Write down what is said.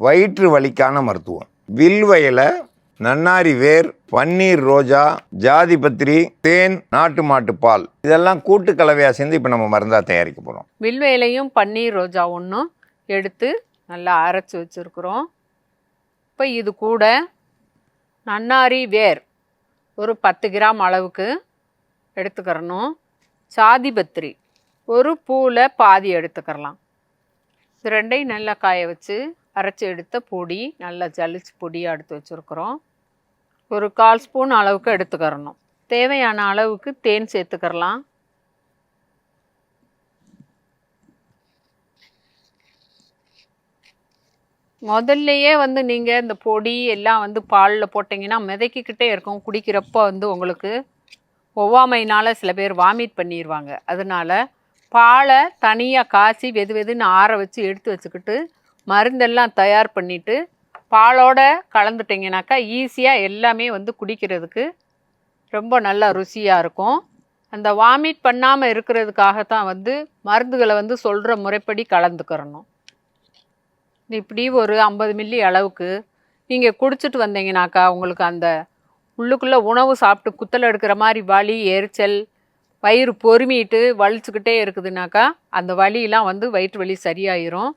வயிற்று வலிக்கான மருத்துவம். வில்வ இலை, நன்னாரி வேர், பன்னீர் ரோஜா, ஜாதிபத்திரி, தேன், நாட்டு மாட்டு பால் இதெல்லாம் கூட்டு கலவையாக சேர்ந்து இப்போ நம்ம மருந்தாக தயாரிக்க போகிறோம். வில்வ இலையும் பன்னீர் ரோஜா ஒன்றும் எடுத்து நல்லா அரைச்சி வச்சுருக்குறோம். இப்போ இது கூட நன்னாரி வேர் ஒரு 10 கிராம் அளவுக்கு எடுத்துக்கிறணும். சாதிபத்திரி ஒரு பூவில் பாதி எடுத்துக்கிறலாம். இது ரெண்டையும் நல்லா காய வச்சு அரைச்சி எடுத்த பொடி நல்லா ஜலிச்சு பொடியாக எடுத்து வச்சுருக்குறோம். ஒரு 1/4 ஸ்பூன் அளவுக்கு எடுத்துக்கிறணும். தேவையான அளவுக்கு தேன் சேர்த்துக்கிறலாம். முதல்லையே நீங்கள் இந்த பொடி எல்லாம் பாலில் போட்டிங்கன்னா மிதக்கிக்கிட்டே இருக்கும். குடிக்கிறப்போ உங்களுக்கு ஒவ்வாமையினால் சில பேர் வாமிட் பண்ணிடுவாங்க. அதனால் பாலை தனியாக காய்ச்சி வெதுன்னு ஆற வச்சு எடுத்து வச்சுக்கிட்டு மருந்தெல்லாம் தயார் பண்ணிவிட்டு பாலோட கலந்துட்டிங்கனாக்கா ஈஸியாக எல்லாமே குடிக்கிறதுக்கு ரொம்ப நல்லா ருசியாக இருக்கும். அந்த வாமிட் பண்ணாமல் இருக்கிறதுக்காகத்தான் மருந்துகளை சொல்கிற முறைப்படி கலந்துக்கிறணும். இப்படி ஒரு 50 மில்லி அளவுக்கு நீங்கள் குடிச்சிட்டு வந்தீங்கனாக்கா உங்களுக்கு அந்த உள்ளுக்குள்ளே உணவு சாப்பிட்டு குத்தல் எடுக்கிற மாதிரி வலி, எரிச்சல், வயிறு பொறுமிட்டு வலிச்சுக்கிட்டே இருக்குதுனாக்கா அந்த வலியெல்லாம் வயிற்று வலி சரியாயிரும்.